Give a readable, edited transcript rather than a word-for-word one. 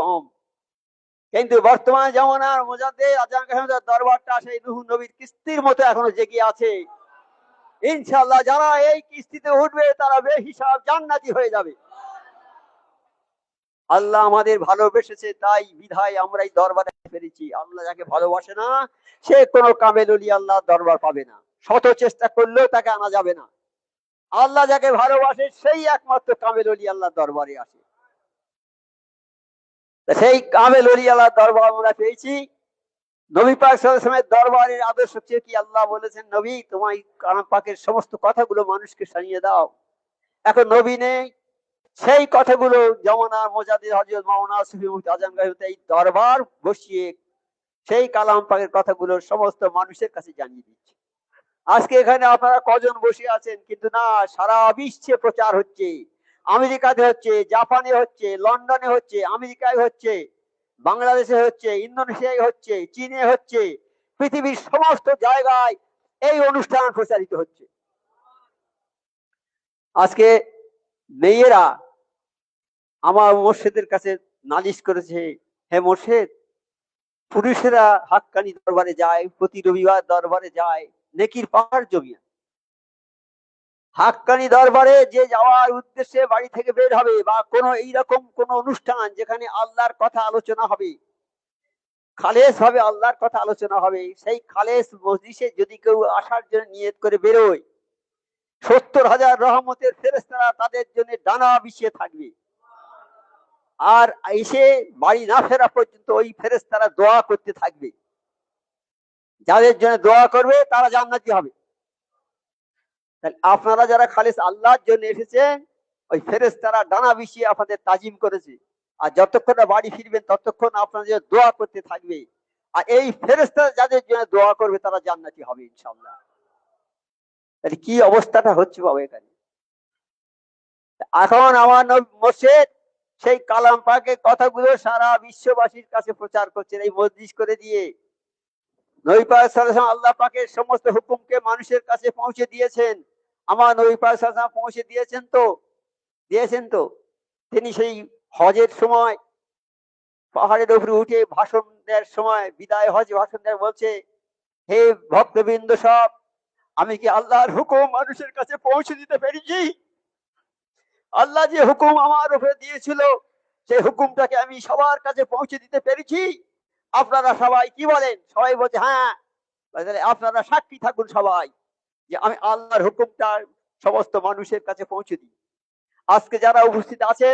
কম। কিন্তু বর্তমান জামানার মুজাদ্দিদ আজহার আহমদের দরবারটা সেই নূহ নবীর কিস্তির মতো এখনো জেগে আছে। ইনশাআল্লাহ যারা এই কিস্তিতে উঠবে তারা বেহিসাব জান্নাতি হয়ে যাবে। আল্লাহ আমাদের ভালোবেসেছে, তাই বিধায় আমরা এই দরবারে ফেরেছি। আল্লাহ যাকে ভালোবাসে না সে কোনো কামেল ওলি আল্লাহ দরবার পাবে না, শত চেষ্টা করলেও তাকে আনা যাবে না। আল্লাহ যাকে ভালোবাসে সেই একমাত্র কামেল ওলি আল্লাহ দরবারে আসে। সেই কামেল ওলি আল্লাহ দরবার আমরা পেয়েছি। নবী পাক সাল্লাল্লাহু আলাইহি ওয়াসাল্লামের দরবারের আদর্শ হচ্ছে কি, আল্লাহ বলেছেন নবী তোমায় কালাম পাকের সমস্ত কথাগুলো মানুষকে শুনিয়ে দাও। এখন নবী নেই, সেই কথাগুলো জামানার মুজাদ্দিদ হযরত মাওলানা সুফি মুফতি আজম গায়ত এই দরবার বসিয়ে সেই কালাম পাকের কথাগুলো সমস্ত মানুষের কাছে জানিয়ে দিচ্ছে। আজকে এখানে আপনারা কজন বসে আছেন, কিন্তু না, সারা বিশ্বে প্রচার হচ্ছে। আমেরিকাতে হচ্ছে, জাপানে হচ্ছে, লন্ডনে হচ্ছে, আমেরিকায় হচ্ছে, বাংলাদেশে হচ্ছে, ইন্দোনেশিয়ায় হচ্ছে, চীনে হচ্ছে, পৃথিবীর সমস্ত জায়গায় এই অনুষ্ঠান প্রচারিত হচ্ছে। আজকে মেয়েরা আমার মোর্শেদের কাছে নালিশ করেছে, হে মোর্শেদ, পুরুষেরা হাক্কানি দরবারে যায়, প্রতি রবিবার দরবারে যায়, নেকির পাহাড় জমিয়া। হাক্কানি দরবারে যে যাওয়ার উদ্দেশ্যে বাড়ি থেকে বের হবে বা কোনো এইরকম কোন অনুষ্ঠান যেখানে আল্লাহর কথা আলোচনা হবে, খালেস ভাবে আল্লাহর কথা আলোচনা হবে, সেই খালেস মজলিসে যদি কেউ আসার জন্য নিয়ত করে বেরোয়, 70,000 রহমতের ফেরেশতারা তাদের জন্য ডানা বিছিয়ে থাকবে। আর এসে বাড়ি না ফেরা পর্যন্ত ওই ফেরেশতারা দোয়া করতে থাকবে। যাদের জন্য দোয়া করবে তারা জান্নাতি হবে। আপনারা যারা খালিস আল্লাহর জন্য এসেছেন, ওই ফেরেশতারা ডানা বিছিয়ে আপনাদের তাজিম করেছে। আর যতক্ষণ না বাড়ি ফিরবেন ততক্ষণ আপনাদের দোয়া করতে থাকবে। আর এই ফেরেশতারা যাদের জন্য দোয়া করবে তারা জান্নাতি হবে ইনশাআল্লাহ। তাহলে কি অবস্থাটা হচ্ছে বাবা এখানে। এখন আমার মুর্শিদ সেই কালাম পাকের কথাগুলো সারা বিশ্ববাসীর কাছে প্রচার করছেন এই মজলিস করে দিয়ে। নবী পাক সাল্লাল্লাহু আলাইহি ওয়াসাল্লাম আল্লাহ পাকের সমস্ত হুকুমকে মানুষের কাছে পৌঁছে দিয়েছেন। আমার নবী পাক সাল্লাল্লাহু আলাইহি ওয়াসাল্লাম পৌঁছে দিয়েছেন তো। তিনি সেই হজের সময় পাহাড়ের উপরে উঠে ভাষণ দেওয়ার সময়, বিদায় হজ ভাষণ দেওয়ার বলছে, হে ভক্তবৃন্দ সব, আমি কি আল্লাহর হুকুম মানুষের কাছে পৌঁছে দিতে পেরেছি? আল্লাহ যে হুকুম আমার উপরে দিয়েছিল সেই হুকুমটাকে আমি সবার কাছে পৌঁছে দিতে পেরেছি? আপনারা সবাই কি বলেন? সবাই বলছে হ্যাঁ। আপনারা সাক্ষী থাকুন সবাই যে আমি আল্লাহর হুকুমটা সমস্ত মানুষের কাছে পৌঁছে দিই। আজকে যারা উপস্থিত আছে